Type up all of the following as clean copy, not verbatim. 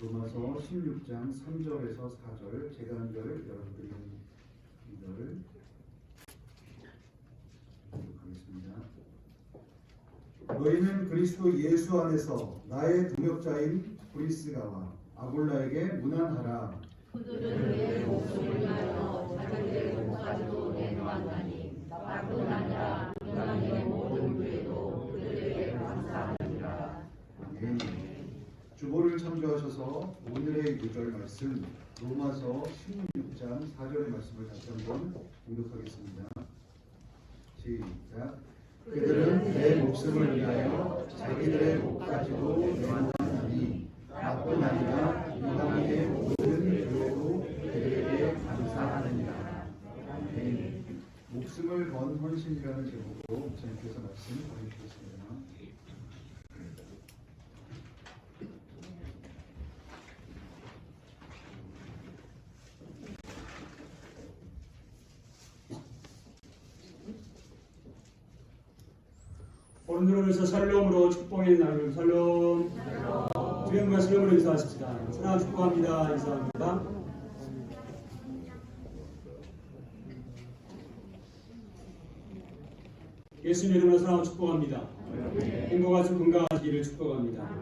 로마서 16장 3절에서 4절 제가 한 절 여러분들이 이절 하겠습니다. 너희는 그리스도 예수 안에서 나의 동역자인 브리스가와 아굴라에게 문안하라. 그들은 내 목숨을 위하여 자기들의 목까지도 내놓았나니 나뿐 아니라 인간의 모든 교회도 그들에게 감사하느니라. 아멘. 주보를 참조하셔서 오늘의 구절 말씀 로마서 16장 4절의 말씀을 다시 한번 공독하겠습니다. 시작. 그들은 내 목숨을 위하여 자기들의 목까지도 내놓았나니 나뿐 아니라 인간의 모든 교회도 그들에게 감사하느니라. 아멘. 목숨을 건 헌신이라는 제목으로 목사님께서 말씀 보내주셨습니다. 오늘로서 샬롬으로 축복의 날을 샬롬. 주님과 샬롬으로 인사하십시다. 사랑 축복합니다. 인사합니다. 예수님 이름으로 사랑 축복합니다. 행복하시고 건강하시기를 축복합니다.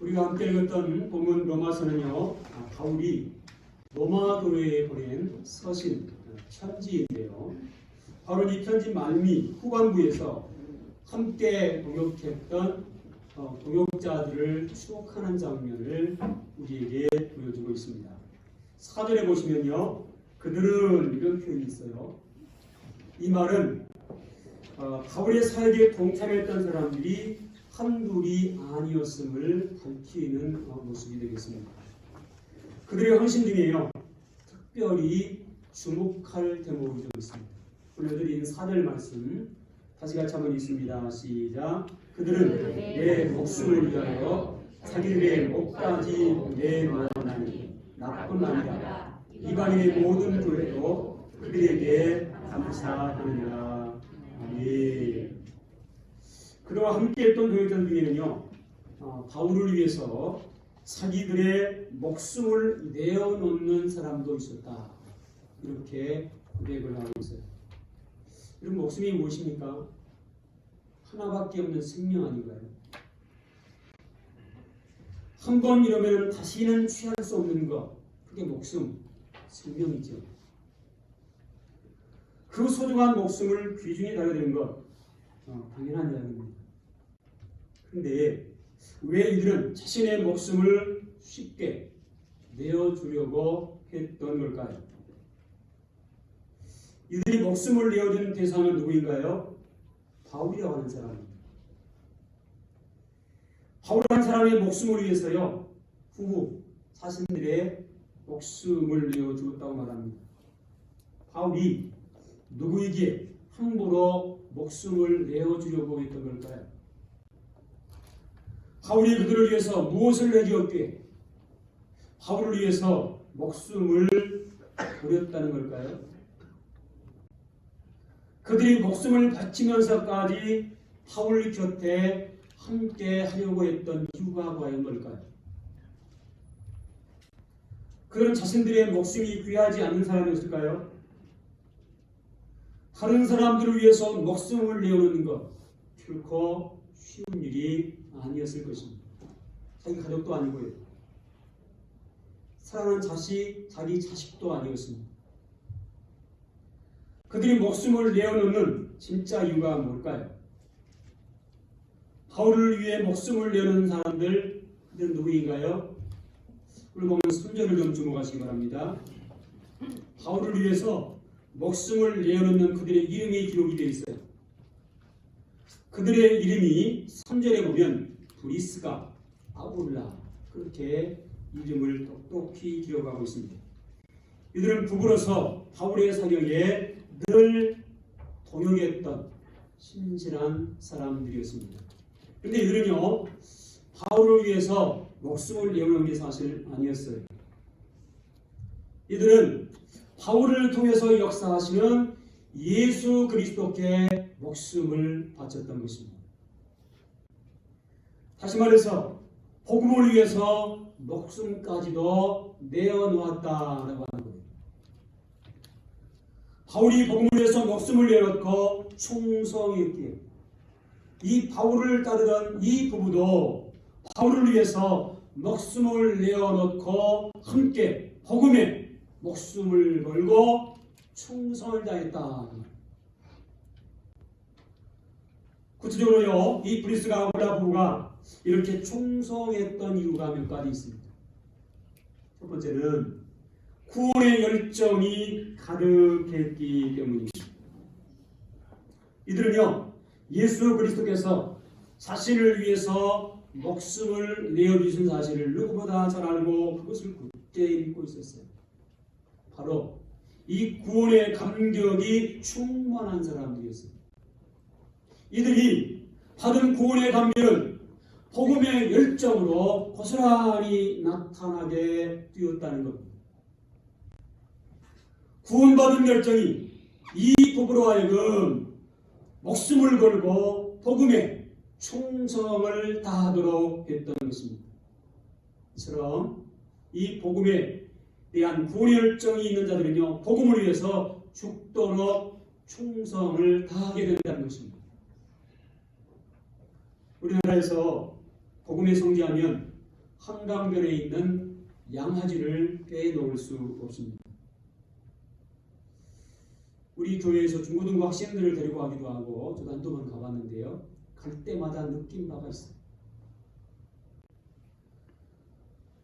우리가 함께 읽었던 본문 로마서는요, 바울이 로마 교회에 보낸 서신 편지인데요. 바로 이 편지 말미 후반부에서 함께 동역했던 동역자들을 추억하는 장면을 우리에게 보여주고 있습니다. 4절에 보시면요, 그들은 이런 표현이 있어요. 이 말은 바울의 사역에 동참했던 사람들이 한둘이 아니었음을 밝히는 모습이 되겠습니다. 그들의 헌신 중에요, 특별히 주목할 대목이 좀 있습니다. 올려드린 4절 말씀 다시 같이 한번 읽습니다. 시작. 그들은 내 목숨을 위하여 자기들의 목까지 내놓았나니 나뿐 아니라 이방인의 모든 교회도 그들에게 감사하느니라. 아멘. 그들과 함께했던 교회들 중에는요, 바울을 위해서 자기들의 목숨을 내어놓는 사람도 있었다. 이렇게 고백을 하고 있어요. 여러분, 목숨이 무엇입니까? 하나밖에 없는 생명 아닌가요? 한 번 이러면 다시는 취할 수 없는 것, 그게 목숨, 생명이죠. 그 소중한 목숨을 귀중히 다뤄드는 것, 당연한 이야기입니다. 그런데 왜 이들은 자신의 목숨을 쉽게 내어주려고 했던 걸까요? 이들이 목숨을 내어준 대상은 누구인가요? 바울이라고 하는 사람입니다. 바울이라는 사람의 목숨을 위해서요, 후부 자신들의 목숨을 내어주었다고 말합니다. 바울이 누구에게 함부로 목숨을 내어주려고 했던 걸까요? 바울이 그들을 위해서 무엇을 해주었기에 바울을 위해서 목숨을 버렸다는 걸까요? 그들이 목숨을 바치면서까지 바울 곁에 함께 하려고 했던 이유가 과연 뭘까요? 그들은 자신들의 목숨이 귀하지 않은 사람이었을까요? 다른 사람들을 위해서 목숨을 내어놓는 것 결코 쉬운 일이 아니었을 것입니다. 자기 가족도 아니고요, 사랑하는 자기 자식도 아니었습니다. 그들이 목숨을 내어놓는 진짜 이유가 뭘까요? 바울을 위해 목숨을 내어놓는 사람들, 그들은 누구인가요? 오늘 보면 3절을 좀 주목하시기 바랍니다. 바울을 위해서 목숨을 내어놓는 그들의 이름이 기록이 되어 있어요. 그들의 이름이 3절에 보면 브리스가, 아굴라, 그렇게 이름을 똑똑히 기록하고 있습니다. 이들은 부부로서 바울의 사역에 늘 동역했던 신실한 사람들이었습니다. 그런데 이들은요, 바울을 위해서 목숨을 내어놓은 게 사실 아니었어요. 이들은 바울을 통해서 역사하시는 예수 그리스도께 목숨을 바쳤던 것입니다. 다시 말해서 복음을 위해서 목숨까지도 내어놓았다라고 하는 거예요. 바울이 복음을 위해서 목숨을 내어놓고 충성했기에 이 바울을 따르던 이 부부도 바울을 위해서 목숨을 내어놓고 함께 복음에 목숨을 걸고 충성을 다했다. 구체적으로요, 이 브리스가 아굴라 부부가 이렇게 충성했던 이유가 몇 가지 있습니다. 첫 번째는 구원의 열정이 가득했기 때문입니다. 이들은요, 예수 그리스도께서 자신을 위해서 목숨을 내어주신 사실을 누구보다 잘 알고 그것을 굳게 믿고 있었어요. 바로 이 구원의 감격이 충만한 사람들이었어요. 이들이 받은 구원의 감격은 복음의 열정으로 고스란히 나타나게 되었다는 겁니다. 구원받은 열정이 이 부부로 하여금 목숨을 걸고 복음에 충성을 다하도록 했던 것입니다. 이처럼 이 복음에 대한 구원의 열정이 있는 자들은요, 복음을 위해서 죽도록 충성을 다하게 된다는 것입니다. 우리나라에서 복음에 성지하면 한강변에 있는 양화지를 빼놓을 수 없습니다. 우리 교회에서 중고등부 학생들을 데리고 가기도 하고 저도 한두 번 가봤는데요. 갈 때마다 느낀 바가 있어요.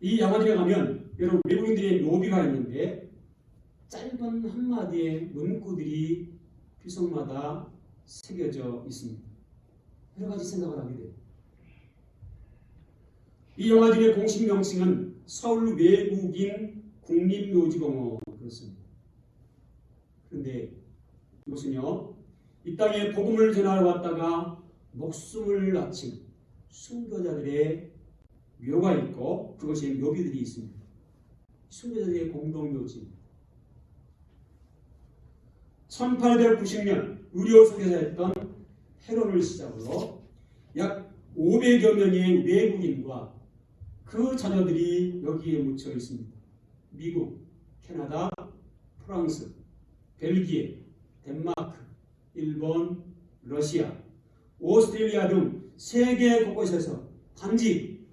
이 양화지에 가면 여러분 외국인들의 묘비가 있는데 짧은 한마디의 문구들이 비석마다 새겨져 있습니다. 여러 가지 생각을 하게 돼요. 이 양화지의 공식 명칭은 서울 외국인 국립묘지공원 그렇습니다. 그런데 이것은요, 이 땅에 복음을 전하러 왔다가 목숨을 바친 순교자들의 묘가 있고 그것이 묘비들이 있습니다. 순교자들의 공동묘지입니다. 1890년 의료 선교사였던 헤론을 시작으로 약 500여 명의 외국인과 그 자녀들이 여기에 묻혀 있습니다. 미국, 캐나다, 프랑스, 벨기에, 덴마크, 일본, 러시아, 오스트레일리아 등 세계 곳곳에서 단지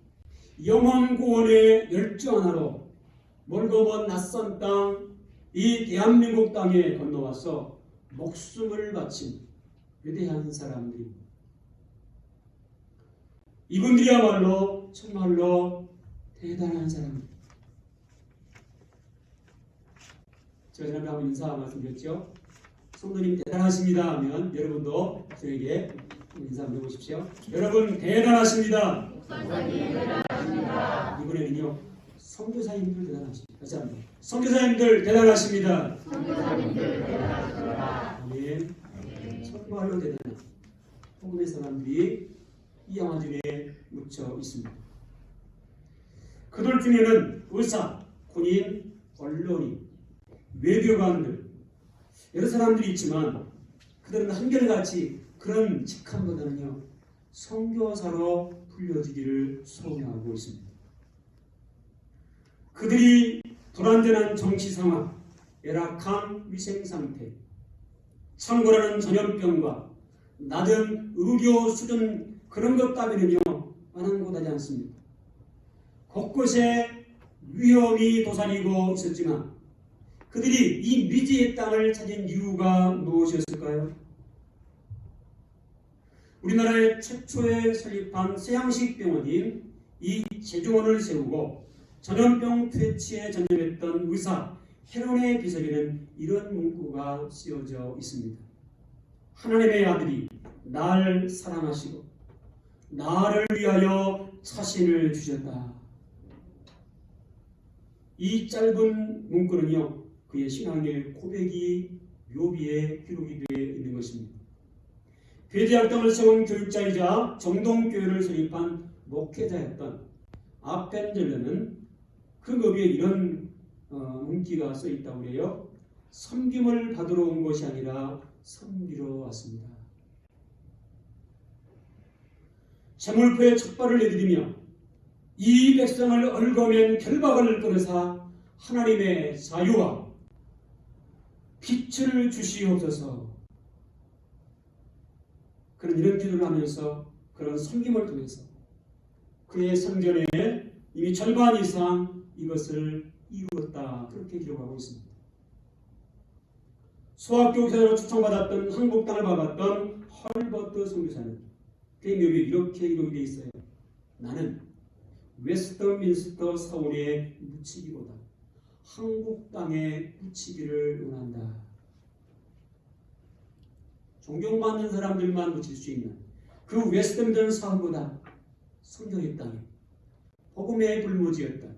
영혼 구원의 열정 하나로 멀고 먼 낯선 땅, 이 대한민국 땅에 건너와서 목숨을 바친 위대한 사람들입니다. 이분들이야말로 정말로 대단한 사람입니다. 제가 지난번에 한번 인사 말씀드렸죠. 성도님 대단하십니다 하면 여러분도 저에게 인사 한번 해보십시오. 여러분 대단하십니다. 목사님 대단하십니다. 이번에는요, 선교사님들 대단하십니다. 다시 한번 선교사님들 대단하십니다. 선교사님들 대단하십니다. 아멘. 정말로 대단한 복음의 사람들이 이 양화진에 묻혀 있습니다. 그들 중에는 의사, 군인, 언론인, 외교관들 여러 사람들이 있지만 그들은 한결같이 그런 직함보다는요, 선교사로 불려지기를 소명하고 있습니다. 그들이 불안전한 정치 상황, 열악한 위생 상태, 창궐하는 전염병과 낮은 의료 수준 그런 것 따위는요 아랑곳하지 않습니다. 곳곳에 위험이 도사리고 있었지만 그들이 이 미지의 땅을 찾은 이유가 무엇이었을까요? 우리나라의 최초에 설립한 서양식 병원인 이 제중원을 세우고 전염병 퇴치에 전념했던 의사 헤론의 비석에는 이런 문구가 쓰여져 있습니다. 하나님의 아들이 나를 사랑하시고 나를 위하여 자신을 주셨다. 이 짧은 문구는요, 그의 신앙의 고백이 묘비에 기록이 되어 있는 것입니다. 배제학당을 세운 교육자이자 정동교회를 설립한 목회자였던 아펜젤러는 그 묘비에 이런 문기가 써 있다고 해요. 섬김을 받으러 온 것이 아니라 섬기러 왔습니다. 재물포에 첫 발을 내디디며 이 백성을 얽어맨 결박을 끊으사 하나님의 자유와 빛을 주시옵소서. 그런 이런 기도를 하면서 그런 섬김을 통해서 그의 성전에 이미 절반 이상 이것을 이루었다. 그렇게 기록하고 있습니다. 수학교사로 추천받았던 한국 땅을 박았던 헐버트 선교사는 그의 묘비에 이렇게 기록이 되어 있어요. 나는 웨스트민스터 서울에 묻히기보다 한국 땅에 묻히기를 원한다. 존경받는 사람들만 묻힐 수 있는 그 웨스트민스터 사원보다 성경의 땅에 복음의 불모지였던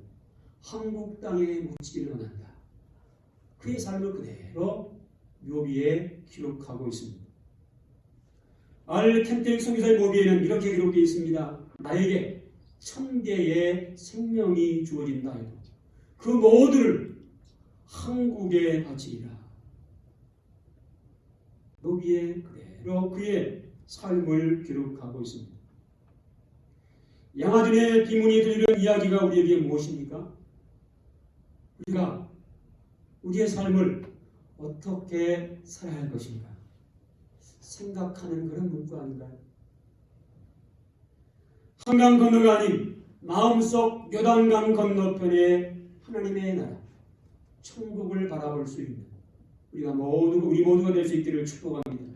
한국 땅에 묻히기를 원한다. 그의 삶을 그대로 묘비에 기록하고 있습니다. 알 켄트릭 선교사의 묘비에는 이렇게 기록되어 있습니다. 나에게 1000개의 생명이 주어진다 해도 그 모두를 한국에 바치리라. 묘비에 그대로 그의 삶을 기록하고 있습니다. 양아준의 비문이 들리는 이야기가 우리에게 무엇입니까? 우리가 우리의 삶을 어떻게 살아야 할 것인가 생각하는 그런 문구 아닌가요? 한강 건너가 아닌 마음속 요단강 건너편에 하나님의 나라 천국을 바라볼 수 있는 우리 모두가 될 수 있기를 축복합니다.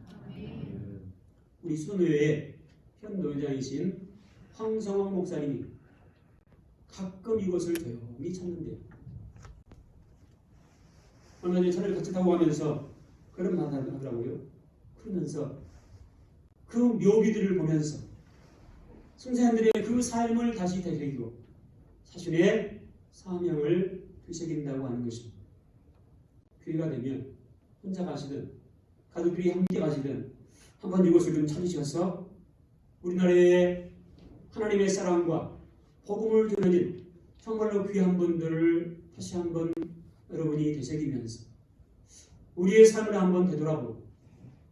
우리 순회의 현 노회장이신 황성원 목사님이 가끔 이곳을 조용히 찾는데요. 얼마 전에 차를 같이 타고 가면서 그런 말을 하더라고요. 그러면서 그 묘비들을 보면서 성사님들의 그 삶을 다시 되새기고 자신의 사명을 되새긴다고 하는 것입니다. 교회가 되면 혼자 가시든 가족들이 함께 가시든 한번 이곳을 좀 찾으셔서 우리나라의 하나님의 사랑과 복음을 전해진 정말로 귀한 분들을 다시 한번 여러분이 되새기면서 우리의 삶을 한번 되돌아보고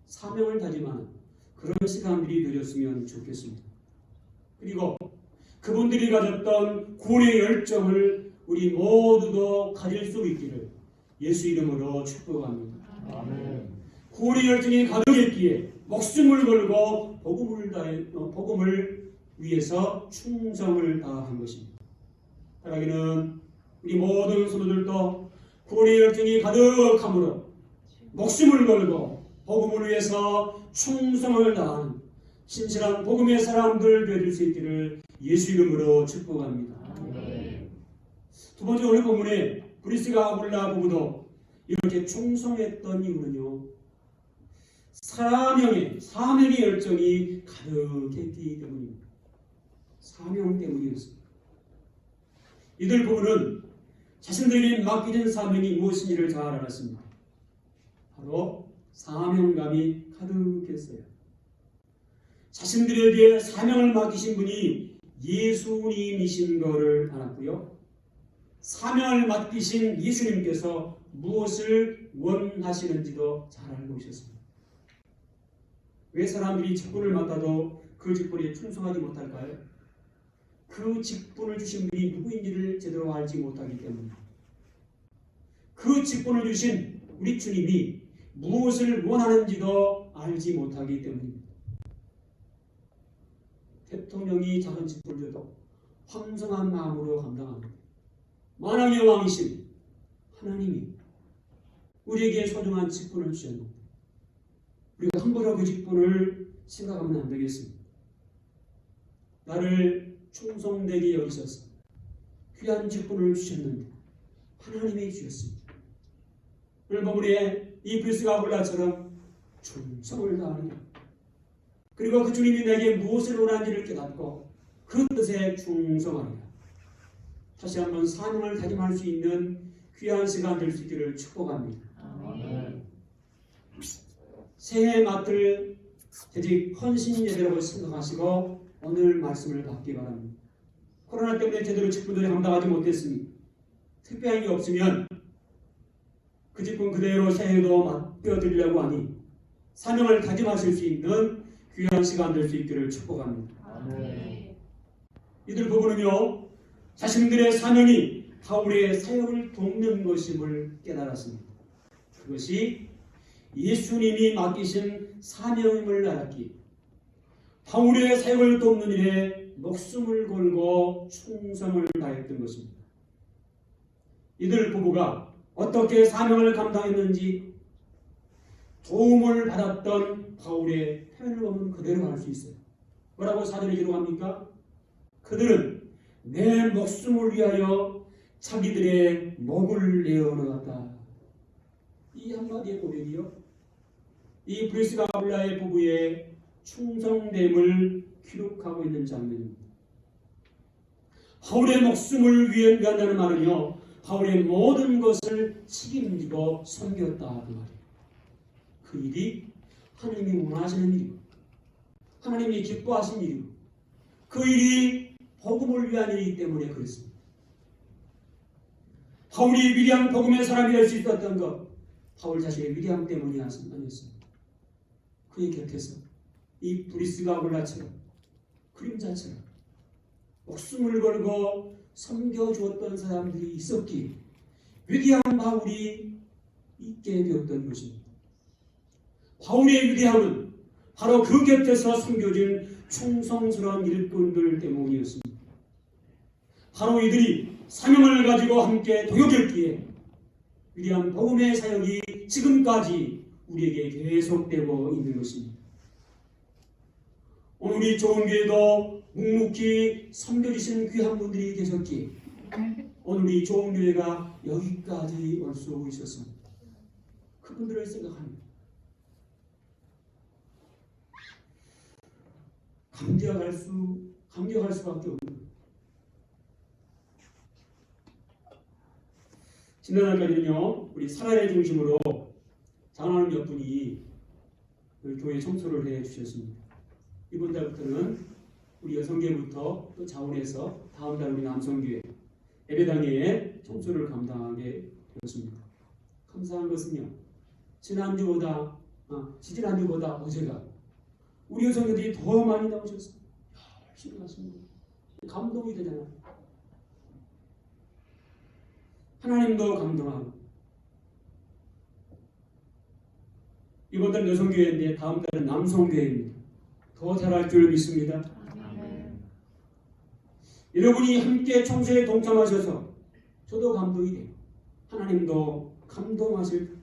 사명을 다짐하는 그런 시간들이 되었으면 좋겠습니다. 그리고 그분들이 가졌던 구원의 열정을 우리 모두도 가질 수 있기를 예수 이름으로 축복합니다. 아멘. 구원의 열정이 가득했기에 목숨을 걸고 복음을 위해서 충성을 다한 것입니다. 따라기는 우리 모든 성도들도 구원의 열정이 가득함으로 목숨을 걸고 복음을 위해서 충성을 다하는 신실한 복음의 사람들 되어줄 수 있기를 예수 이름으로 축복합니다. 두 번째 오늘 본문에 브리스가 아굴라 부부도 이렇게 충성했던 이유는요. 사명의 열정이 가득했기 때문입니다. 사명 때문이었습니다. 이들 부부는 자신들에게 맡기는 사명이 무엇인지를 잘 알았습니다. 바로 사명감이 가득했어요. 자신들에게 사명을 맡기신 분이 예수님이신 것을 알았고요. 사명을 맡기신 예수님께서 무엇을 원하시는지도 잘 알고 있었습니다. 왜 사람들이 직분을 맡아도 그 직분에 충성하지 못할까요? 그 직분을 주신 분이 누구인지를 제대로 알지 못하기 때문입니다. 그 직분을 주신 우리 주님이 무엇을 원하는지도 알지 못하기 때문입니다. 대통령이 작은 직분을 줘도 황성한 마음으로 감당합니다. 만왕의 왕이신 하나님이 우리에게 소중한 직분을 주셨는데 우리가 함부로 그 직분을 생각하면 안 되겠습니다. 나를 충성되게 여기셔서 귀한 직분을 주셨는데 하나님이 주셨습니다. 오늘 본문에 이 브리스가 아굴라처럼 충성을 다하는 것, 그리고 그 주님이 내게 무엇을 원하는지를 깨닫고 그 뜻에 충성하리라. 다시 한번 사명을 다짐할 수 있는 귀한 시간 될 수 있기를 축복합니다. 아멘. 새해 맡을 대직 헌신 예배라고 생각하시고 오늘 말씀을 받기 바랍니다. 코로나 때문에 제대로 직분들을 감당하지 못했으니 특별한 게 없으면 그 직분 그대로 새해도 맡겨드리려고 하니 사명을 다짐하실 수 있는 귀한 시간 될 수 있기를 축복합니다. 아멘. 이들 부부는요 자신들의 사명이 바울의 사역을 돕는 것임을 깨달았습니다. 그것이 예수님이 맡기신 사명임을 알았기에 바울의 사역을 돕는 일에 목숨을 걸고 충성을 다했던 것입니다. 이들 부부가 어떻게 사명을 감당했는지 도움을 받았던 바울의 표현을 보면 그대로 알 수 있어요. 뭐라고 사전에 기록합니까? 그들은 내 목숨을 위하여 자기들의 목을 내어놓았다. 이 한마디의 고백이요, 이 브리스가 아굴라의 부부의 충성됨을 기록하고 있는 장면입니다. 바울의 목숨을 위한다는 말은요, 바울의 모든 것을 책임지고 섬겼다 그 말이에요. 그 일이 하나님이 원하시는 일이고 하나님이 기뻐하신 일이고 그 일이 복음을 위한 일이기 때문에 그렇습니다. 바울이 위대한 복음의 사람이 될 수 있었던 것, 바울 자신의 위대함 때문이 아니었습니다. 그의 곁에서 이 브리스가 아굴라처럼 그림자처럼 목숨을 걸고 섬겨주었던 사람들이 있었기에 위대한 바울이 있게 되었던 것입니다. 바울의 위대함은 바로 그 곁에서 섬겨진 충성스러운 일꾼들 때문이었습니다. 바로 이들이 사명을 가지고 함께 동역했기에 위대한 복음의 사역이 지금까지 우리에게 계속되고 있는 것입니다. 오늘 우리 좋은 교회도 묵묵히 섬겨주신 귀한 분들이 계셨기에 오늘 우리 좋은 교회가 여기까지 올 수 있었습니다. 그분들을 생각합니다. 감격할 수밖에 없는 거예요. 지난날까지는요, 우리 사랑의 중심으로 장로님 몇 분이 교회 청소를 해 주셨습니다. 이번 달부터는 우리 여성교회부터 또 자원해서 다음 달 우리 남성교회 예배당의 청소를 감당하게 되었습니다. 감사한 것은요, 지난주보다 어제가 우리 여성들이 더 많이 나오셨어요. 열심히 하십니다. 감동이 되잖아요. 하나님도 감동하고 이번 달 여성교회인데 다음 달은 남성교회입니다. 더 잘할 줄 믿습니다. 여러분이 함께 청소에 동참하셔서 저도 감동이 돼요. 하나님도 감동하실,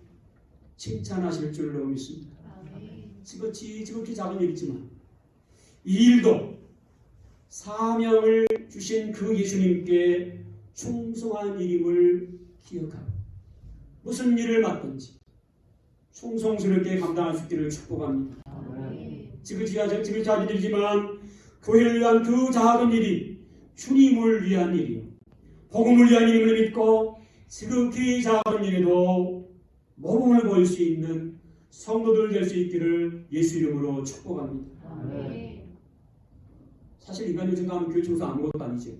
칭찬하실 줄로 믿습니다. 지극히 작은 일이지만 이 일도 사명을 주신 그 예수님께 충성한 일임을 기억하고 무슨 일을 맡든지 충성스럽게 감당할 수 있기를 축복합니다. 지극히 작은 일이지만 교회를 위한 그 작은 일이 주님을 위한 일이요 복음을 위한 일임을 믿고 지극히 작은 일에도 모범을 보일 수 있는 성도들 될 수 있기를 예수 이름으로 축복합니다. 사실 인간이 생각하는 교회 청소 아무것도 아니죠.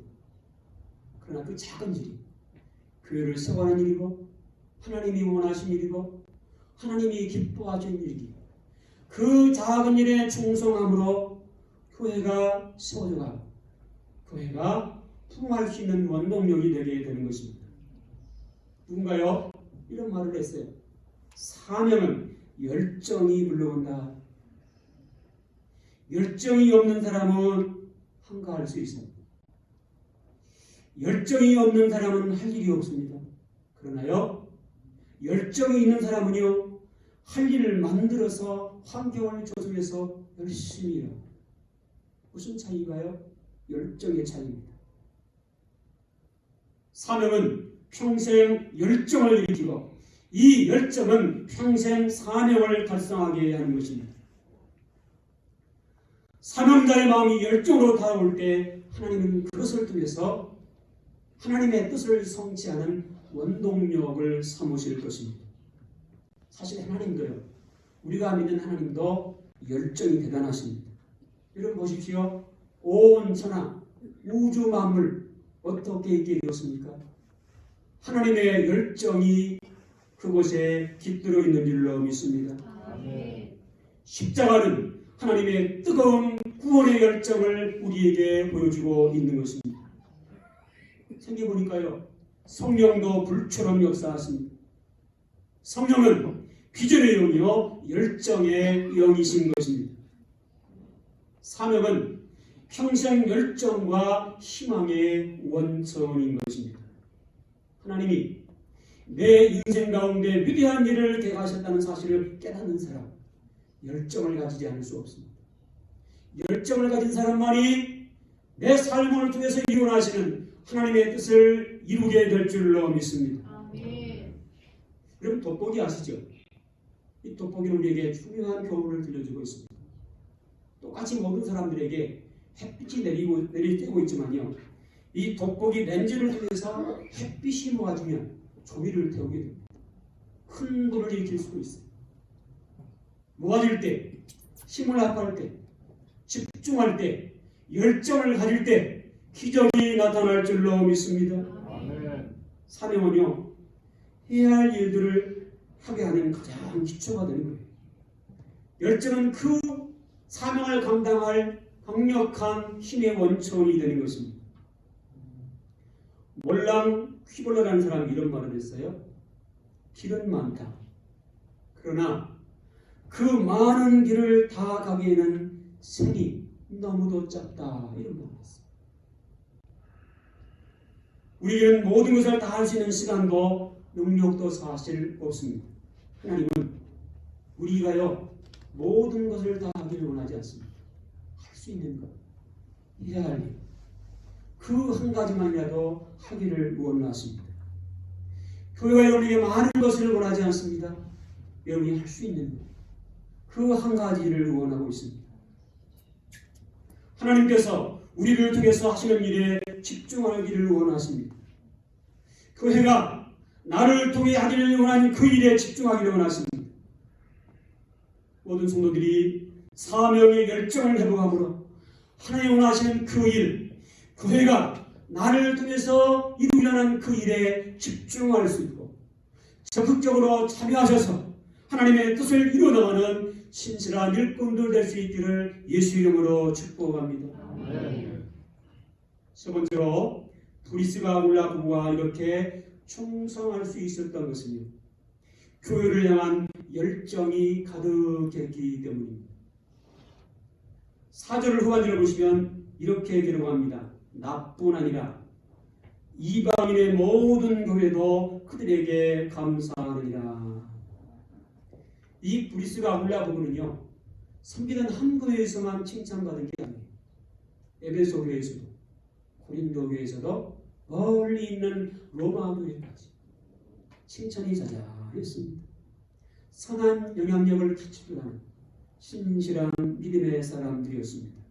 그러나 그 작은 일이 교회를 세워가는 일이고 하나님이 원하신 일이고 하나님이 기뻐하신 일이기 그 작은 일에 충성함으로 교회가 세워져가고 교회가 풍할 수 있는 원동력이 되게 되는 것입니다. 누군가요? 이런 말을 했어요. 사명은 열정이 불러온다. 열정이 없는 사람은 한가할 수 있습니다. 열정이 없는 사람은 할 일이 없습니다. 그러나요, 열정이 있는 사람은요, 할 일을 만들어서 환경을 조성해서 열심히 일합니다. 무슨 차이가요? 열정의 차이입니다. 사명은 평생 열정을 일으키고 이 열정은 평생 사명을 달성하게 하는 것입니다. 사명자의 마음이 열정으로 다가올 때 하나님은 그것을 통해서 하나님의 뜻을 성취하는 원동력을 삼으실 것입니다. 사실 하나님도요, 우리가 믿는 하나님도 열정이 대단하십니다. 여러분 보십시오. 온 천하 우주 만물 어떻게 있게 되었습니까? 하나님의 열정이 그곳에 깃들어 있는 줄로 믿습니다. 십자가는 하나님의 뜨거운 구원의 열정을 우리에게 보여주고 있는 것입니다. 생겨보니까요. 성령도 불처럼 역사하십니다. 성령은 비전의 영이요 열정의 영이신 것입니다. 사명은 평생 열정과 희망의 원천인 것입니다. 하나님이 내 인생 가운데 위대한 일을 계획하셨다는 사실을 깨닫는 사람, 열정을 가지지 않을 수 없습니다. 열정을 가진 사람만이 내 삶을 통해서 이루어나시는 하나님의 뜻을 이루게 될 줄로 믿습니다. 아멘. 여러분 돋보기 아시죠? 이 돋보기는 우리에게 중요한 교훈을 들려주고 있습니다. 똑같이 모든 사람들에게 햇빛이 내리쬐고 있지만요. 이 돋보기 렌즈를 통해서 햇빛이 모아주면 조미를 태우게 됩니다. 큰 불을 일으킬 수도 있어요. 모아질 때, 힘을 합할 때, 집중할 때, 열정을 가질 때 기적이 나타날 줄로 믿습니다. 아멘. 사명은요, 해야 할 일들을 하게 하는 가장 기초가 되는 거예요. 열정은 그 사명을 감당할 강력한 힘의 원천이 되는 것입니다. 몰랑 퀴볼러라는 사람이 이런 말을 했어요. 길은 많다. 그러나 그 많은 길을 다 가기에는 생이 너무도 짧다. 이런 말을 했어요. 우리에게는 모든 것을 다 할 수 있는 시간도 능력도 사실 없습니다. 하나님은 우리가요 모든 것을 다 하기를 원하지 않습니다. 할 수 있는 것, 해야 할 일, 그 한 가지만이라도 하기를 원하십니다. 교회가 여러분에게 많은 것을 원하지 않습니다. 여러분이 할 수 있는 것, 그 한 가지를 원하고 있습니다. 하나님께서 우리를 통해서 하시는 일에 집중하기를 원하십니다. 교회가 나를 통해 하기를 원하는 그 일에 집중하기를 원하십니다. 모든 성도들이 사명의 열정을 회복함으로 하나님 원하시는 그 일, 교회가 나를 통해서 이루려는 그 일에 집중할 수 있고 적극적으로 참여하셔서 하나님의 뜻을 이루어나가는 신실한 일꾼들 될 수 있기를 예수 이름으로 축복합니다. 아멘. 세 번째로 브리스가 아굴라 부부가 이렇게 충성할 수 있었던 것은요, 교회를 향한 열정이 가득했기 때문입니다. 4절을 후반절을 보시면 이렇게 기록합니다. 나뿐 아니라 이방인의 모든 교회도 그들에게 감사하느니라. 이 브리스가 아굴라 부부는요, 섬기던 한 교회에서만 칭찬받은 게 아니에요. 에베소 교회에서도, 고린도 교회에서도, 멀리 있는 로마 교회까지 칭찬이 자자했습니다. 선한 영향력을 끼치고 가는 신실한 믿음의 사람들이었습니다.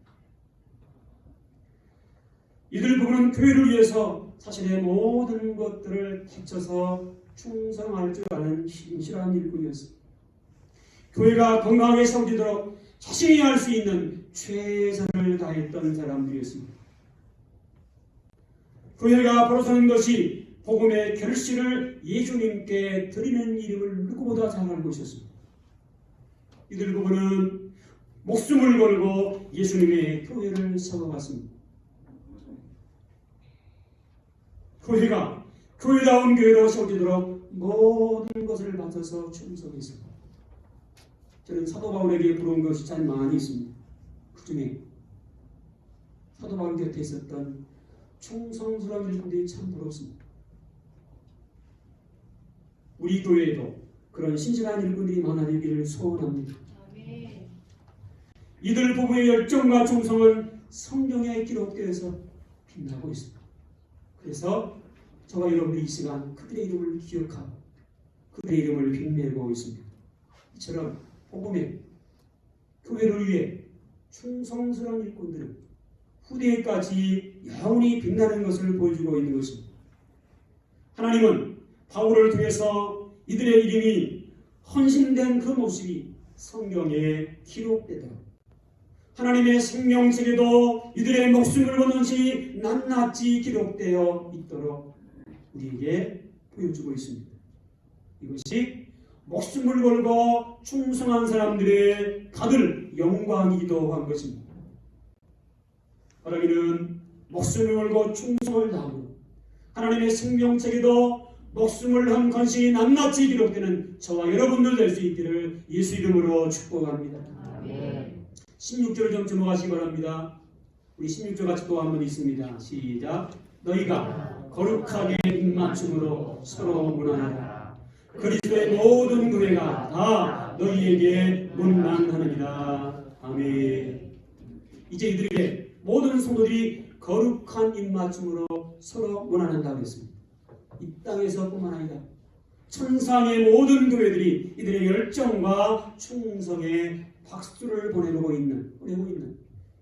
이들 부부는 교회를 위해서 자신의 모든 것들을 바쳐서 충성할 줄 아는 신실한 일꾼이었습니다. 교회가 건강하게 세워지도록 자신이 할 수 있는 최선을 다했던 사람들이었습니다. 교회가 바로 서는 것이 복음의 결실을 예수님께 드리는 일임을 누구보다 잘 알고 있었습니다. 이들 부부는 목숨을 걸고 예수님의 교회를 세워갔습니다. 교회가 교회다운 교회로 세워지도록 모든 것을 바쳐서 충성했습니다. 저는 사도 바울에게 부러운 것이 참 많이 있습니다. 그 중에 사도 바울 곁에 있었던 충성스러운 일꾼들이 참 부럽습니다. 우리 교회에도 그런 신실한 일꾼들이 많아지기를 소원합니다. 아멘. 이들 부부의 열정과 충성은 성경에 기록되어서 빛나고 있습니다. 그래서 저와 여러분이 이 시간 그들의 이름을 기억하고 그들의 이름을 빛내고 있습니다. 이처럼 복음의 교회를 위해 충성스러운 일꾼들은 후대까지 영원히 빛나는 것을 보여주고 있는 것입니다. 하나님은 바울을 통해서 이들의 이름이 헌신된 그 모습이 성경에 기록되도록 하나님의 생명책에도 이들의 목숨을 거는 것이 낱낱이 기록되어 있도록 우리에게 보여주고 있습니다. 이것이 목숨을 걸고 충성한 사람들의 받을 영광이기도 한 것입니다. 바라기는 목숨을 걸고 충성을 다함으로 하나님의 생명책에도 목숨을 건 건신이 낱낱이 기록되는 저와 여러분들 될 수 있기를 예수 이름으로 축복합니다. 아멘. 16절을 좀 주목하시기 바랍니다. 우리 16절 같이 또 한 번 있습니다. 시작. 너희가 거룩하게 입맞춤으로 서로 문안하라. 그리스도의 모든 교회가 다 너희에게 문안하느니라. 아멘. 이제 이들에게 모든 성도들이 거룩한 입맞춤으로 서로 문안한다고 했습니다. 이 땅에서뿐만 아니라 천상의 모든 교회들이 이들의 열정과 충성에 박수를 보내고 있는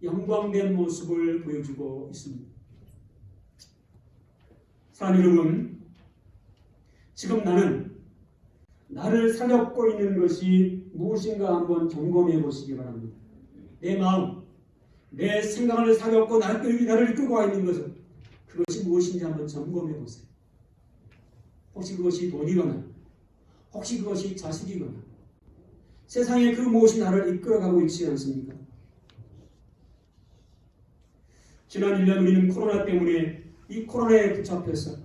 영광된 모습을 보여주고 있습니다. 사랑하는 여러분, 지금 나를 사렵고 있는 것이 무엇인가 한번 점검해 보시기 바랍니다. 내 마음, 내 생각을 사렵고 나를 이끌고 와 있는 것은 그것이 무엇인지 한번 점검해 보세요. 혹시 그것이 돈이거나 혹시 그것이 자식이거나 세상에 그 무엇이 나를 이끌어가고 있지 않습니까? 지난 1년 우리는 코로나 때문에 이 코로나에 붙잡혀서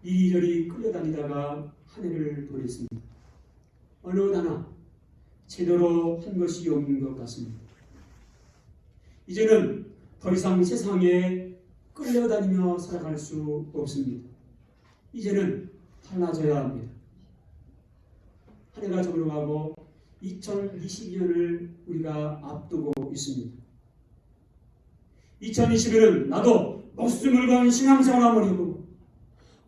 이리저리 끌려다니다가 한 해를 보냈습니다. 어느 하나 제대로 한 것이 없는 것 같습니다. 이제는 더 이상 세상에 끌려다니며 살아갈 수 없습니다. 이제는 달라져야 합니다. 한 해가 저물어가고 2022년을 우리가 앞두고 있습니다. 2021년은 나도 목숨을 건 신앙생활 한번 해보고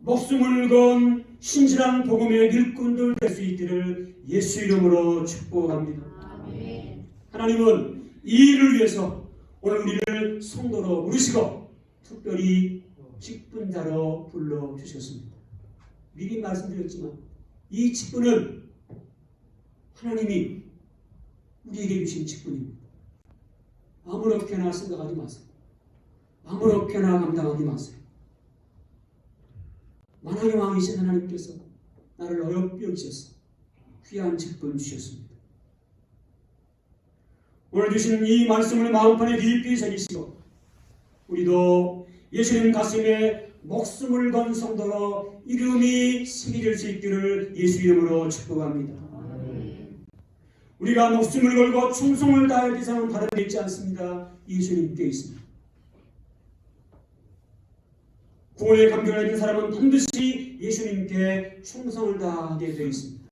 목숨을 건 신실한 복음의 일꾼들 될 수 있기를 예수 이름으로 축복합니다. 아멘. 하나님은 이 일을 위해서 오늘 우리를 성도로 부르시고 특별히 직분자로 불러주셨습니다. 미리 말씀드렸지만 이 직분은 하나님이 우리에게 주신 직분입니다. 아무렇게나 생각하지 마세요. 아무렇게나 감당하지 마세요. 만왕의 왕이신 하나님께서 나를 어렵게 여기셔서 귀한 직분 주셨습니다. 오늘 주신 이 말씀을 마음판에 깊이 새기시고 우리도 예수님 가슴에 목숨을 건 성도로 이름이 새겨질 수 있기를 예수 이름으로 축복합니다. 우리가 목숨을 걸고 충성을 다할 대상은 다른 데 있지 않습니다. 예수님께 있습니다. 구원의 감격을 가진 사람은 반드시 예수님께 충성을 다하게 되어 있습니다.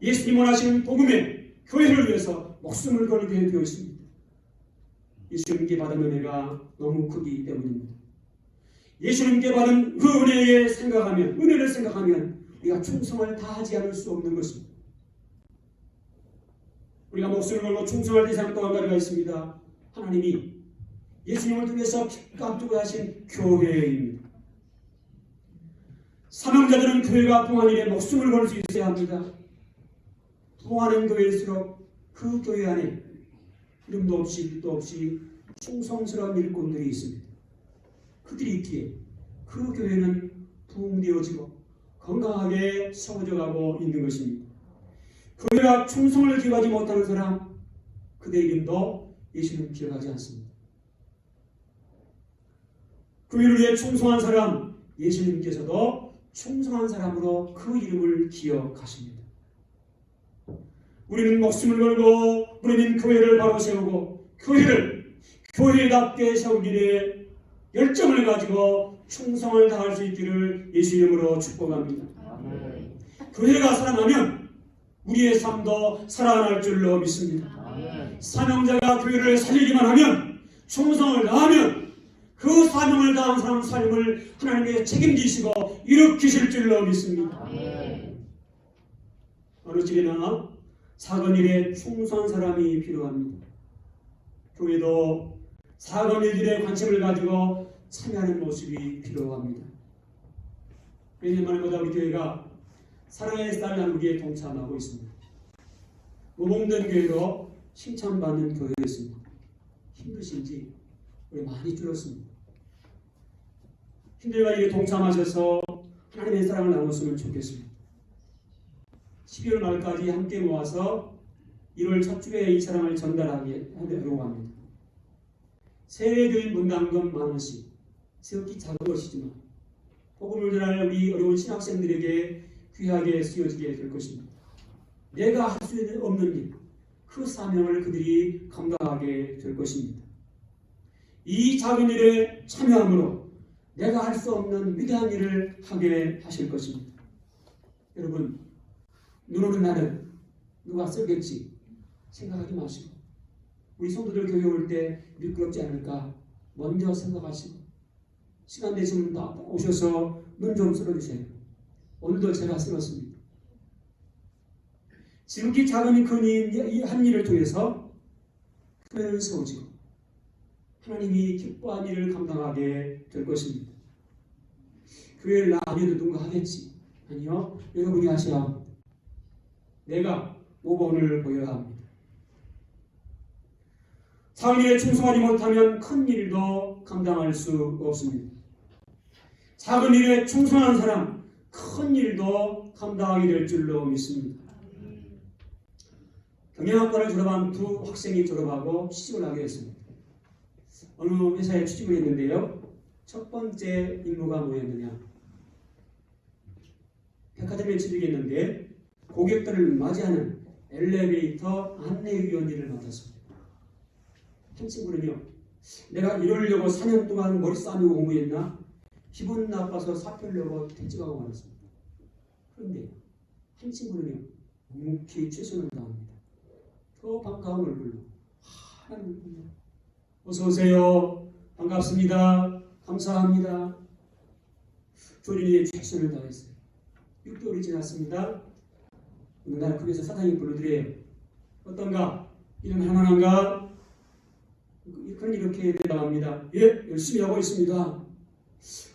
예수님 원하시는 복음의 교회를 위해서 목숨을 걸게 되어 있습니다. 예수님께 받은 은혜가 너무 크기 때문입니다. 예수님께 받은 그 은혜를 생각하면 우리가 충성을 다하지 않을 수 없는 것입니다. 우리가 목숨을 걸고 충성할 대상 또 한 가지가 있습니다. 하나님이 예수님을 통해서 앞두고 하신 교회입니다. 사명자들은 교회가 부흥하는 일에 목숨을 걸 수 있어야 합니다. 부흥하는 교회일수록 그 교회 안에 이름도 없이 빛도 없이 충성스러운 일꾼들이 있습니다. 그들이 있기에 그 교회는 부흥되어지고 건강하게 세워져가고 있는 것입니다. 교회가 충성을 기하지 못하는 사람, 그대 이름도 예수님 기억하지 않습니다. 교회를 위해 충성한 사람, 예수님께서도 충성한 사람으로 그 이름을 기억하십니다. 우리는 목숨을 걸고 우리는 교회를 바로 세우고 교회를 교회답게 세우기 위해 열정을 가지고 충성을 다할 수 있기를 예수 이름으로 축복합니다. 아멘. 교회가 살아나면 우리의 삶도 살아날 줄로 믿습니다. 아멘. 사명자가 교회를 살리기만 하면 충성을 다하면 그 사명을 다한 사람 삶을 하나님께서 책임지시고 일으키실 줄로 믿습니다. 아멘. 어느 집이나 작은 일에 충성한 사람이 필요합니다. 교회도 작은 일들에 관심을 가지고 참여하는 모습이 필요합니다. 내년말보다 우리 교회가 사랑의 쌀 나누기에 동참하고 있습니다. 무봉된 교회로 칭찬받는 교회였습니다. 힘드신지 우리 많이 줄었습니다. 힘들과 일에 동참하셔서 하나님의 사랑을 나눴으면 좋겠습니다. 12월 말까지 함께 모아서 1월 첫 주에 이 사랑을 전달하게 하려고 합니다. 세례교인 분담금 10,000원씩, 세우기 작은 것이지만 복음을 전할 우리 어려운 신학생들에게 귀하게 쓰여지게 될 것입니다. 내가 할 수 없는 일, 그 사명을 그들이 감당하게 될 것입니다. 이 작은 일에 참여함으로 내가 할 수 없는 위대한 일을 하게 하실 것입니다. 여러분, 눈 오는 날은 누가 쓰겠지 생각하지 마시고, 우리 성도들 교회 올 때 미끄럽지 않을까 먼저 생각하시고, 시간 되시면 다 오셔서 눈 좀 쓸어주세요. 오늘도 제가 쓸었습니다. 지극히 작은 큰 이 한 일을 통해서 교회를 세우지고 하나님이 기뻐한 일을 감당하게 될 것입니다. 교회를 나아도 누군가 하겠지? 아니요. 여러분이 하셔야 합니다. 내가 모범을 보여야 합니다. 작은 일에 충성하지 못하면 큰 일도 감당할 수 없습니다. 작은 일에 충성한 사람, 큰 일도 감당하게 될 줄로 믿습니다. 경영학과를 졸업한 두 학생이 졸업하고 취직을 하게 됐습니다. 어느 회사에 취직을 했는데요. 첫 번째 임무가 뭐였느냐? 백화점에 취직했는데 고객들을 맞이하는 엘리베이터 안내위원 일을 맡았습니다. 한 친구는요, 내가 이러려고 4년 동안 머리 싸매고 공부했나? 기분 나빠서 사표를 내고 퇴직하고 말았습니다. 그런데 한 친구는요, 묵묵히 최선을 다합니다. 더 반가운 얼굴로 하나님 어서 오세요. 반갑습니다. 감사합니다. 조린이의 최선을 다했어요. 6개월이 지났습니다. 어느 날 급에서 사장님 불러드려요. 어떤가? 일은 할만한가? 그런 이렇게 대답합니다. 예, 열심히 하고 있습니다.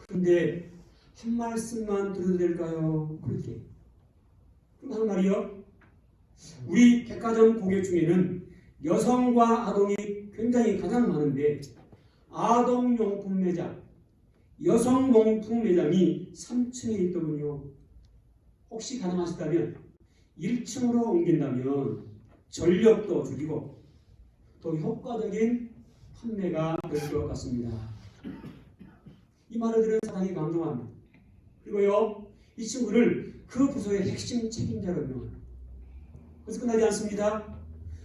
그런데 한 말씀만 드려도 될까요? 그렇게. 그럼 한 말이요. 우리 백화점 고객 중에는 여성과 아동이 굉장히 가장 많은데 아동용품 매장, 여성용품 매장이 3층에 있더군요. 혹시 가능하시다면 1층으로 옮긴다면 전력도 줄이고 더 효과적인 판매가 될 것 같습니다. 이 말을 들은 사장이 감동합니다. 그리고요, 이 친구를 그 부서의 핵심 책임자로 임명합니다. 그래서 끝나지 않습니다.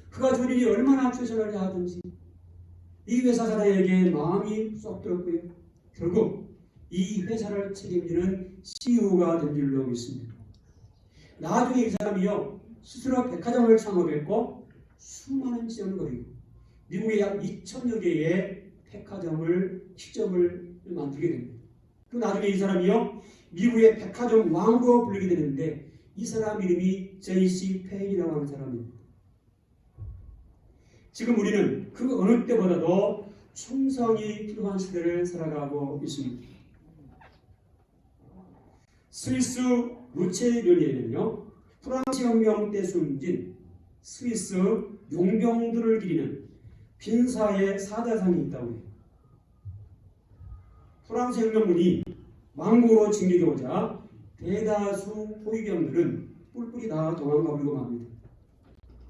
그가 조린이 얼마나 최선을 다하든지 이 회사 사장에게 마음이 쏙 들었고요. 결국 이 회사를 책임지는 CEO가 된 줄로 믿습니다. 나중에 이 사람이요, 스스로 백화점을 창업했고 수많은 지점을 거리고 미국에 약 2,000여 개의 백화점을 시점을 만들게 됩니다. 그 나중에 이 사람이요, 미국의 백화점 왕으로 불리게 되는데 이 사람 이름이 J.C. 페인이라고 하는 사람입니다. 지금 우리는 그 어느 때보다도 충성이 필요한 시대를 살아가고 있습니다. 스위스 루체련에는요, 프랑스 혁명 때 숨진 스위스 용병들을 기리는 빈사의 사자상이 있다고 해요. 프랑스 혁명군이 왕국으로 진격해 오자 대다수 호위병들은 뿔뿔이 다 도망가 버리고 맙니다.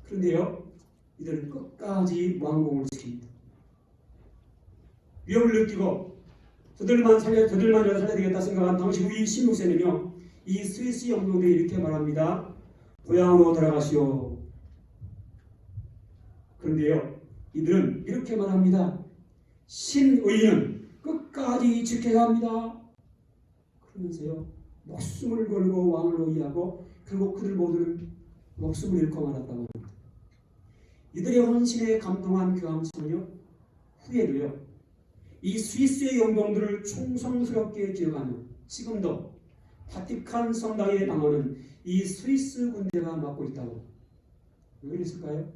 그런데요, 이들은 끝까지 왕궁을 지킵니다. 위협을 느끼고 저들만 살려야 되겠다 생각한 당시 루이 16세는요, 이 스위스 영웅들이 이렇게 말합니다. 고향으로 돌아가시오. 그런데요, 이들은 이렇게 말합니다. 신의는 끝까지 지켜야 합니다. 그러면서요, 목숨을 걸고 왕을 호위하고 결국 그들 모두는 목숨을 잃고 말았다고 합니다. 이들의 헌신에 감동한 그 암송은요, 후에도요, 이 스위스의 영웅들을 충성스럽게 기억하며 지금도 바티칸 성당의 방어는 이 스위스 군대가 맡고 있다고. 왜 그랬을까요?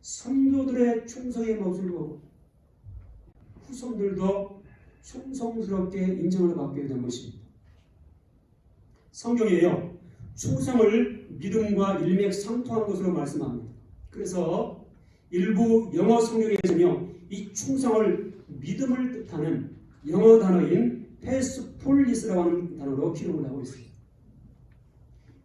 선조들의 충성의 모습을 보고 후손들도 충성스럽게 인정을 받게 된 것입니다. 성경에요, 충성을 믿음과 일맥상통한 것으로 말씀합니다. 그래서 일부 영어 성경에서는요, 이 충성을 믿음을 뜻하는 영어 단어인 페스폴리스라고 하는 단어로 기록을 하고 있습니다.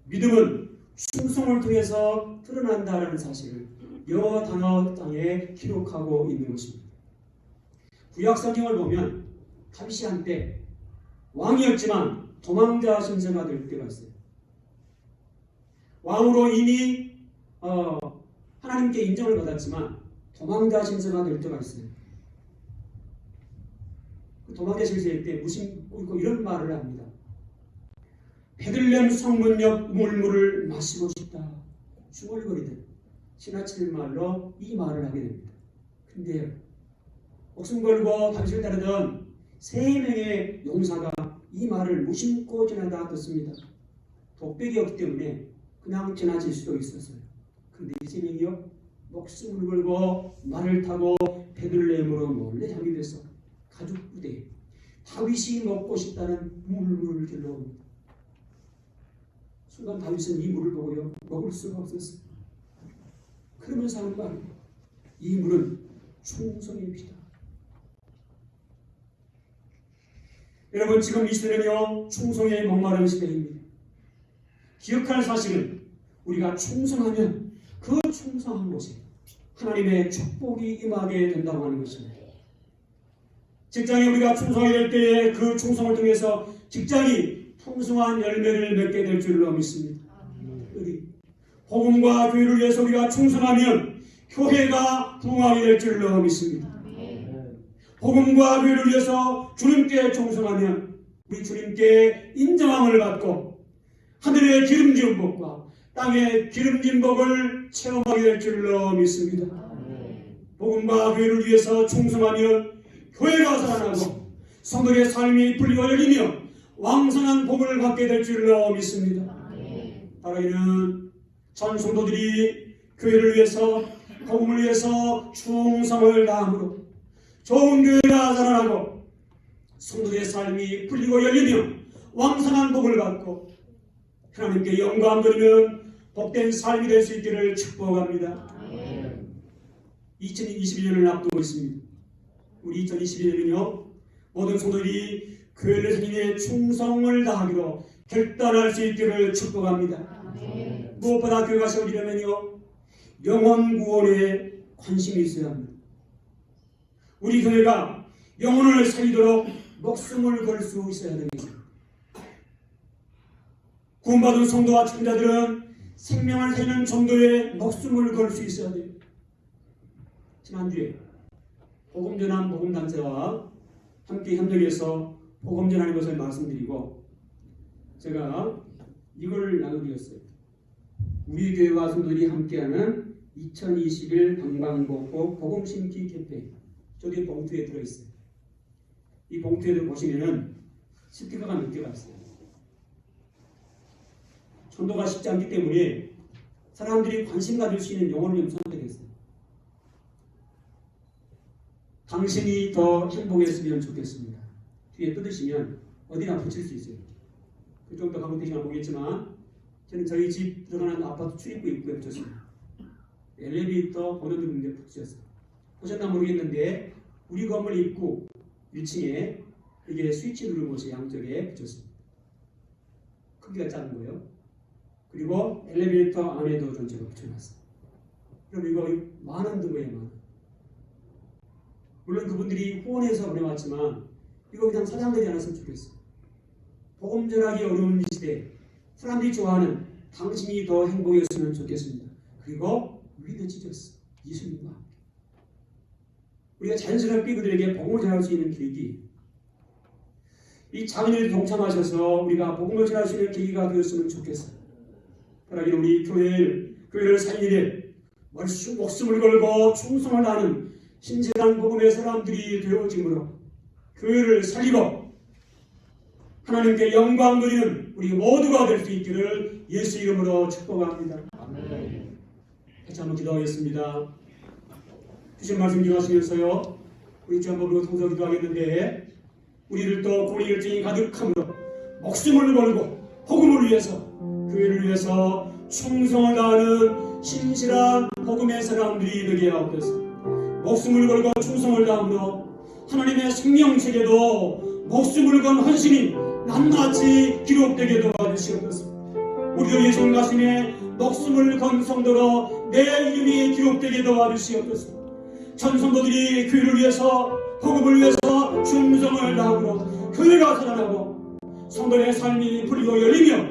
믿음은 충성을 통해서 드러난다라는 사실을 영어 단어장에 기록하고 있는 것입니다. 구약 성경을 보면 당시 한때 왕이었지만 도망자 신세가 될 때가 있어요. 왕으로 이미 하나님께 인정을 받았지만 도망자 신세가 될 때가 있어요. 그 도망자 신세일 때 무심코 이런 말을 합니다. 베들레헴 성문 옆 우물물을 마시고 싶다. 중얼거리듯 지나칠 말로 이 말을 하게 됩니다. 근데 목숨 걸고 당신을 따르던 3명의 용사가 이 말을 무심코 지나다 듣습니다. 독백이었기 때문에 그냥 지나칠 수도 있었어요. 그런데 이 3명이요 목숨을 걸고 말을 타고 베들레헴으로 몰래 향해 돼서 가죽 부대에 다윗이 먹고 싶다는 물을 길러옵니다. 순간 다윗은 이 물을 보고요 먹을 수가 없었어요. 그러면서 하는 말, 이 물은 충성의 피다. 여러분 지금 이 시대는요 충성에 목마른 시대입니다. 기억할 사실은 우리가 충성하면 그 충성한 곳에 하나님의 축복이 임하게 된다고 하는 것입니다. 직장에 우리가 충성하게 될 때에 그 충성을 통해서 직장이 풍성한 열매를 맺게 될 줄로 믿습니다. 우리 복음과 교회를 위해서 우리가 충성하면 교회가 부흥하게 될 줄로 믿습니다. 복음과 교회를 위해서 주님께 충성하면 우리 주님께 인정함을 받고 하늘의 기름진 복과 땅의 기름진 복을 체험하게 될 줄로 믿습니다. 복음과 교회를 위해서 충성하면 교회가 살아나고 성도의 삶이 풀리고 열리며 왕성한 복을 받게 될 줄로 믿습니다. 바로 이는 전 성도들이 교회를 위해서 복음을 위해서 충성을 다함으로 좋은 교회가 살아나고 성도의 삶이 풀리고 열리며 왕성한 복을 받고 하나님께 영광 돌리는 복된 삶이 될 수 있기를 축복합니다. 2021년을 앞두고 있습니다. 우리 2021년은요 모든 성도들이 교회를 세우기에 충성을 다하기로 결단할 수 있기를 축복합니다. 무엇보다 교회가 세워지려면요 영혼 구원에 관심이 있어야 합니다. 우리 교회가 영혼을 살리도록 목숨을 걸 수 있어야 되겠습니다. 구원받은 성도와 청자들은 생명을 살리는 정도의 목숨을 걸 수 있어야 돼요. 지난주에 복음전환 복음단체와 함께 협력해서 복음전하는 것을 말씀드리고 제가 이걸 나눠드렸어요. 우리 교회와 성도들이 함께하는 2021 방방곡곡 복음심기 캠페인. 저기 봉투에 들어있어요. 이 봉투에 보시면은 스티커가 몇 개가 있어요. 전도가 쉽지 않기 때문에 사람들이 관심 가질 수 있는 영혼을 좀 선택했어요. 당신이 더 행복했으면 좋겠습니다. 뒤에 뜯으시면 어디나 붙일 수 있어요. 그좀 더 가면 보겠지만 저는 저희 집 들어가는 아파트 출입구 입구에 붙였습니다. 엘리베이터 번호 누르는데 붙였어요. 보셨나 모르겠는데 우리 건물 입구 1층에 이게 스위치 누르는 곳이 양쪽에 붙였습니다. 크기가 작은 거예요. 그리고 엘리베이터 안에도 좀 제가 붙여놨어요. 그럼 이거 많은 등거예요, 많은. 물론 그분들이 후원해서 보내왔지만 이거 그냥 사장되지 않았으면 좋겠어요. 복음 전하기 어려운 이 시대 사람들이 좋아하는 당신이 더 행복했으면 좋겠습니다. 그리고 위드 지저스 예수님과 함께 우리가 자연스럽게 그들에게 복음을 전할 수 있는 계기 이 장인을 동참하셔서 우리가 복음을 전할 수 있는 계기가 되었으면 좋겠어요. 그러기에 우리 교회를 살리되 목숨을 걸고 충성을 다하는 신세상 복음의 사람들이 되어짐으로 교회를 살리고 하나님께 영광 돌리는 우리 모두가 될 수 있기를 예수 이름으로 축복합니다. 아멘. 같이 한번 기도하겠습니다. 주신 말씀 기도하시면서요 우리 주 한번 통성 기도하겠는데 우리를 또 고리 열정이 가득함으로 목숨을 걸고 복음을 위해서 교회를 위해서 충성을 다하는 신실한 복음의 사람들이 되게 하옵소서. 목숨을 걸고 충성을 다함으로 하나님의 생명책에도 목숨을 건 헌신이 낱낱이 기록되게 도와주시옵소서. 우리도 예수님 가슴에 목숨을 건 성도로 내 이름이 기록되게 도와주시옵소서. 전성도들이 교회를 위해서 복음을 위해서 충성을 다함으로 교회가 살아나고 성도의 삶이 풀리고 열리며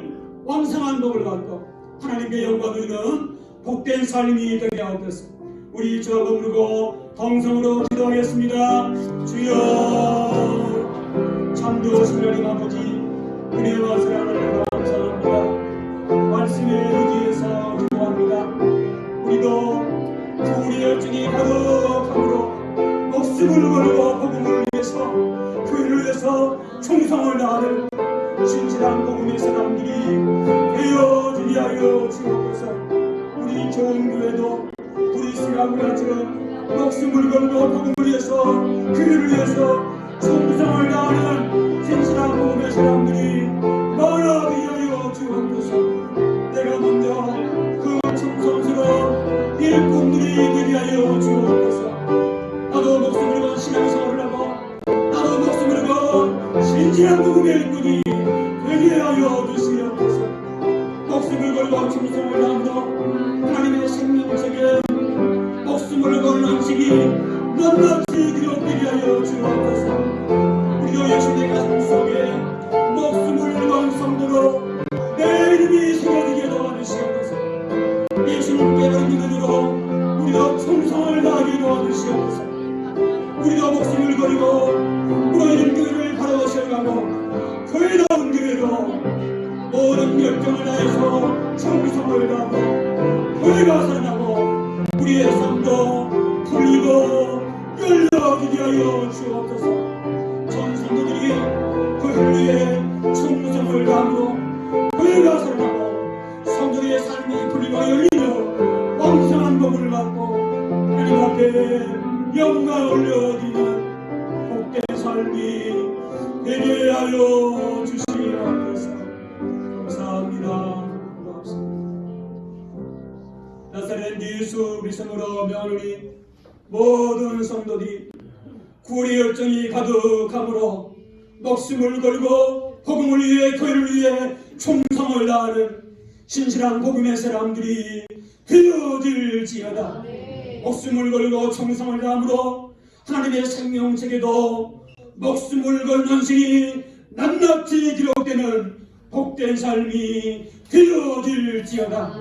왕성한 복을 받고 하나님께 영광 누리는 복된 삶이 되게 하옵소서. 우리 저 머무르고 동성으로 기도하겠습니다. 주여, 참되신 하나님 아버지, 은혜와 사랑을 감사합니다. 말씀에 의지해서 기도합니다. 우리도 우리 열정이 가득함으로 목숨을 걸고 복음을 위해서, 교회를 위해서 충성을 다하는 진실한 복음의 사람들이 되어지게 하여 주옵소서. 우리 좋은 교회도 우리 시간으로처럼 목숨을 걸고 복음을 위해서, 교회를 위해서 충성을 다하는 진실한 복음의 사람들이 많아지게 하여 주옵소서. 내가 먼저 그 충성스러운 일꾼들이 되게 하여 주옵소서. 나도 목숨을 건 신앙생활을 하고, 나도 목숨을 건 진실한 복음의 일꾼이 되게 하여 주시옵소서. 목숨을 걸고 충성을 다함으로 하나님의 생명책에 목숨을 건 안식이 낱낱이 기록되게 하여 주옵소서. 우리도 예수님의 가슴 속에 목숨을 건 성도로 내 이름이 새겨지게 도와주시옵소서. 예수님께 바른 믿음으로 우리도 충성을 다하게 도와주시옵소서. 우리도 목숨을 걸고 무너진 교회를 바로 세워가고 교회다운 교회로 모든 열정을 다해서 충성을 다하고 교회가 살아나고 우리의 삶도 풀리고 열려지게 하여 주옵소서. 전 성도들이 교회를 위해 충성을 다함으로 교회가 살아나고 성도의 삶이 풀리고 열리며 왕성한 복을 받고 하나님 앞에 영광을 올려드리는 복된 삶이 되게 하여 주시옵소서. 감사합니다. 나사렛 예수 그리스도로 명하노니 모든 성도들이 구원의 열정이 가득함으로 목숨을 걸고 복음을 위해, 교회를 위해 충성을 다하는 신실한 복음의 사람들이 되어질지어다. 목숨을 걸고 충성을 다함으로 하나님의 생명책에도 목숨을 건 헌신이 낱낱이 기록되는 복된 삶이 되어질지어다.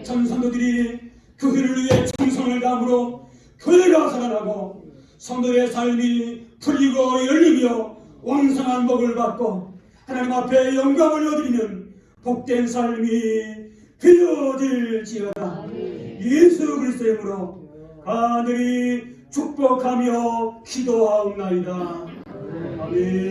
전 성도들이 교회를 위해 충성을 다함으로 교회가 살아나고 성도의 삶이 풀리고 열리며 왕성한 복을 받고 하나님 앞에 영광을 얻으리는 복된 삶이 되어질지어다. 예수 그리스도의 이름으로 간절히 축복하며 기도하옵나이다. 아멘.